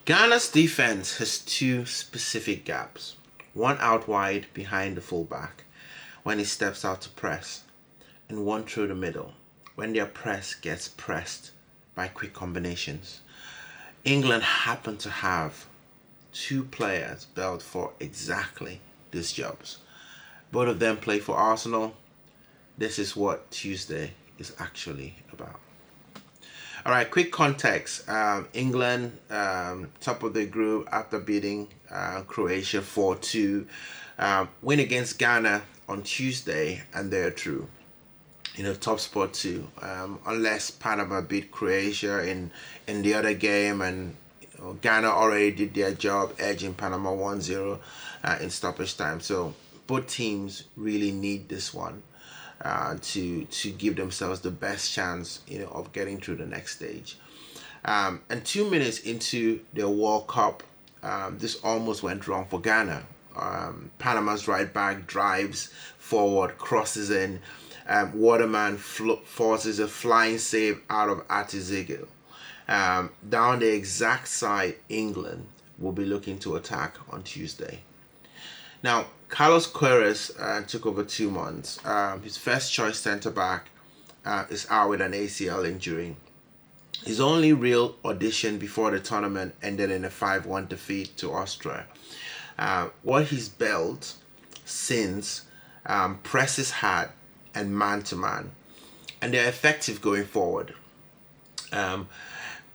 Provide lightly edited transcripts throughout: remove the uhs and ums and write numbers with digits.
Ghana's defense has two specific gaps. One out wide behind the fullback when he steps out to press, and one through the middle when their press gets pressed by quick combinations. England happen to have two players built for exactly these jobs. Both of them play for Arsenal. This is what Tuesday is actually about. All right, quick context. England, top of the group after beating Croatia 4-2. Win against Ghana on Tuesday, and they're through. Top spot too. Unless Panama beat Croatia in the other game, and Ghana already did their job, edging Panama 1-0 in stoppage time. So both teams really need this one to give themselves the best chance, of getting through the next stage. And 2 minutes into the World Cup, this almost went wrong for Ghana. Panama's right back drives forward, crosses in. Waterman forces a flying save out of Atizigil. Down the exact side England will be looking to attack on Tuesday. Now, Carlos Queiroz took over 2 months. His first choice centre-back is out with an ACL injury. His only real audition before the tournament ended in a 5-1 defeat to Austria. What he's built since presses hard and man-to-man, and they're effective going forward.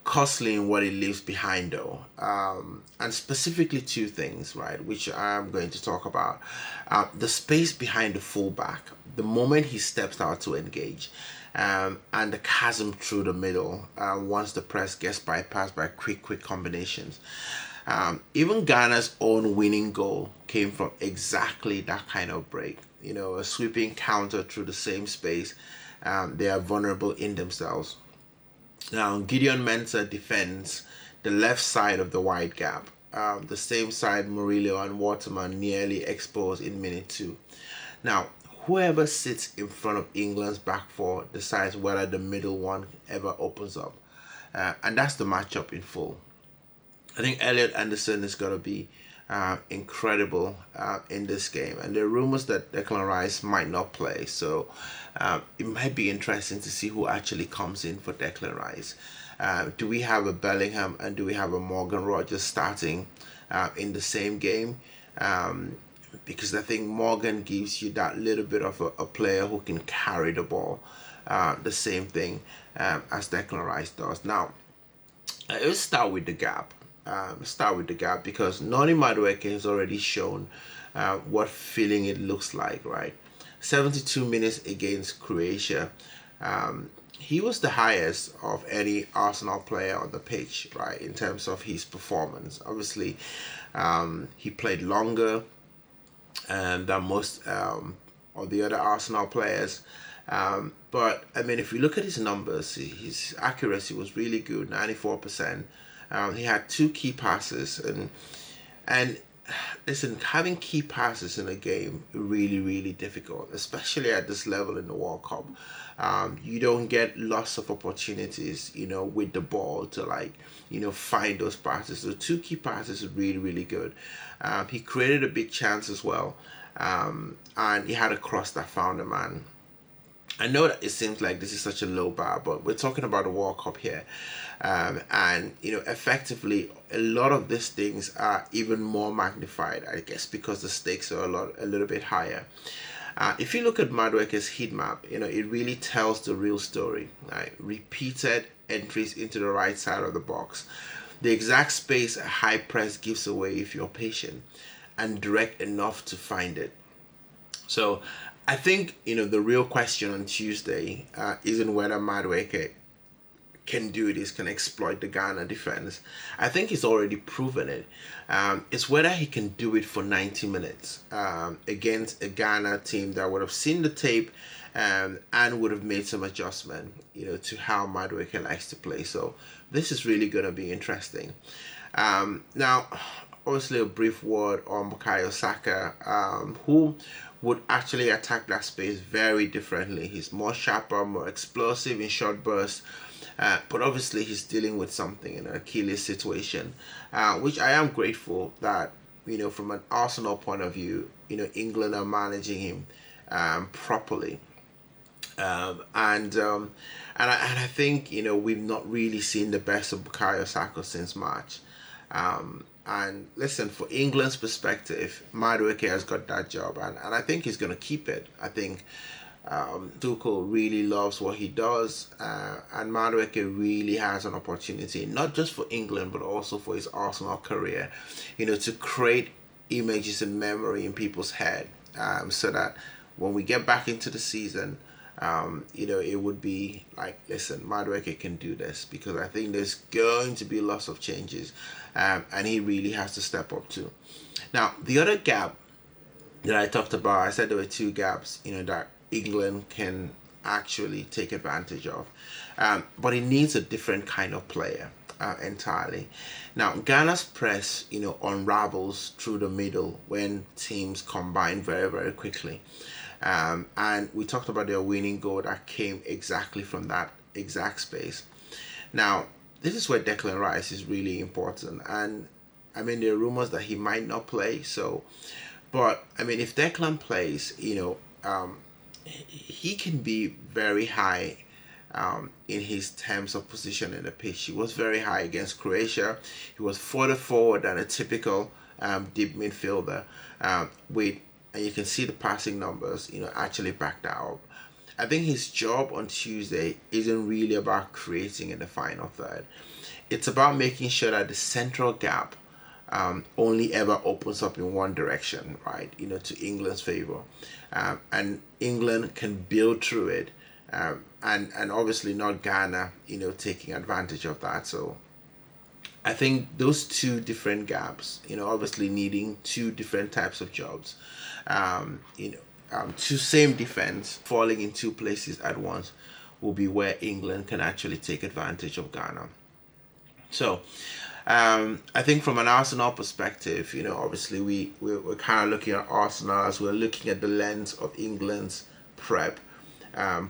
Costly in what it leaves behind though, and specifically 2 things, right, which I'm going to talk about. The space behind the fullback, the moment he steps out to engage, and the chasm through the middle once the press gets bypassed by quick combinations. Even Ghana's own winning goal came from exactly that kind of break. A sweeping counter through the same space. They are vulnerable in themselves. Now, Gideon Mensah defends the left side of the wide gap, the same side Murillo and Waterman nearly exposed in minute 2. Now, whoever sits in front of England's back four decides whether the middle one ever opens up. And that's the matchup in full. I think Elliot Anderson is going to be incredible in this game, and there are rumors that Declan Rice might not play, so it might be interesting to see who actually comes in for Declan Rice. Do we have a Bellingham and do we have a Morgan Rogers starting in the same game? Because I think Morgan gives you that little bit of a player who can carry the ball, the same thing as Declan Rice does. Now, let's start with the gap. Because Noni Madueke has already shown what feeling it looks like, right? 72 minutes against Croatia. He was the highest of any Arsenal player on the pitch, right, in terms of his performance. Obviously, he played longer than most of the other Arsenal players. But, I mean, if you look at his numbers, his accuracy was really good, 94%. He had 2 key passes, and listen, having key passes in a game really difficult, especially at this level in the World Cup. You don't get lots of opportunities, with the ball to find those passes. So 2 key passes is really good. He created a big chance as well, and he had a cross that found a man. I know that it seems like this is such a low bar, but we're talking about the World Cup here. And effectively, a lot of these things are even more magnified, I guess, because the stakes are a little bit higher. If you look at Madueke's heat map, it really tells the real story. Right? Repeated entries into the right side of the box. The exact space a high press gives away if you're patient and direct enough to find it. So I think, the real question on Tuesday isn't whether Madueke can do this, can exploit the Ghana defense. I think he's already proven it. It's whether he can do it for 90 minutes against a Ghana team that would have seen the tape and would have made some adjustment, to how Madueke likes to play. So this is really going to be interesting. Now, obviously, a brief word on Bukayo Saka, who would actually attack that space very differently. He's more sharper, more explosive in short bursts. But obviously he's dealing with something in an Achilles situation, which I am grateful that, from an Arsenal point of view, England are managing him properly. And I think we've not really seen the best of Bukayo Saka since March. And listen, for England's perspective, Madueke has got that job, and I think he's going to keep it. I think Tuchel really loves what he does, and Madueke really has an opportunity, not just for England, but also for his Arsenal career, to create images and memory in people's head, so that when we get back into the season, it would be like, listen, Madueke can do this, because I think there's going to be lots of changes, and he really has to step up too. Now, the other gap that I talked about, I said there were two gaps, that England can actually take advantage of, but it needs a different kind of player entirely. Now, Ghana's press, unravels through the middle when teams combine very, very quickly. And we talked about their winning goal that came exactly from that exact space. Now, this is where Declan Rice is really important. And I mean, there are rumors that he might not play. But I mean, if Declan plays, he can be very high in his terms of position in the pitch. He was very high against Croatia. He was further forward than a typical deep midfielder, and you can see the passing numbers, actually back that up. I think his job on Tuesday isn't really about creating in the final third. It's about making sure that the central gap only ever opens up in one direction, right? To England's favor, and England can build through it, and obviously not Ghana, taking advantage of that. So I think those two different gaps, obviously needing two different types of jobs, two same defense falling in two places at once, will be where England can actually take advantage of Ghana. So I think from an Arsenal perspective, obviously we're kind of looking at Arsenal as we're looking at the lens of England's prep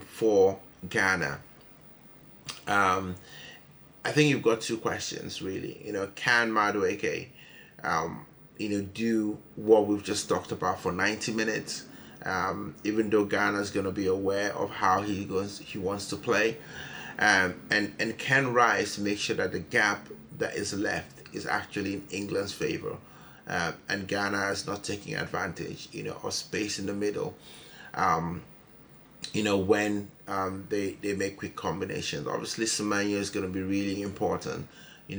for Ghana. I think you've got two questions really. Can Madueke, do what we've just talked about for 90 minutes? Even though Ghana's going to be aware of how he wants to play, and can Rice make sure that the gap that is left is actually in England's favor, and Ghana is not taking advantage, of space in the middle, when they make quick combinations. Obviously, Semenyo is going to be really important,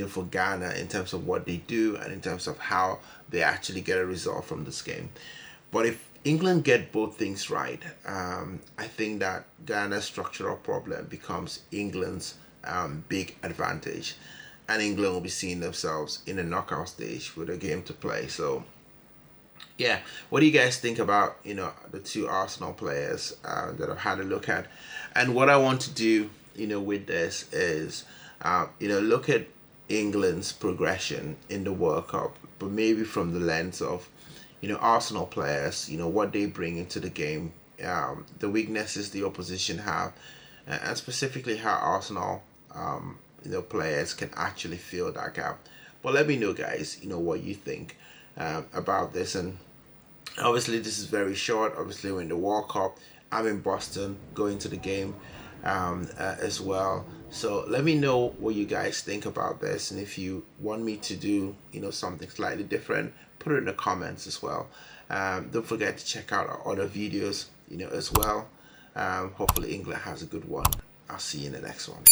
for Ghana in terms of what they do and in terms of how they actually get a result from this game. But if England get both things right, I think that Ghana's structural problem becomes England's big advantage, and England will be seeing themselves in the knockout stage with a game to play. So yeah, what do you guys think about the two Arsenal players that I've had a look at? And what I want to do with this is look at England's progression in the World Cup, but maybe from the lens of Arsenal players, what they bring into the game, the weaknesses the opposition have, and specifically how Arsenal players can actually fill that gap. But let me know, guys, what you think about this. And obviously this is very short. Obviously we're in the World Cup. I'm in Boston going to the game as well. So let me know what you guys think about this, and if you want me to do something slightly different, put it in the comments as well. Don't forget to check out our other videos as well. Hopefully England has a good one. I'll see you in the next one.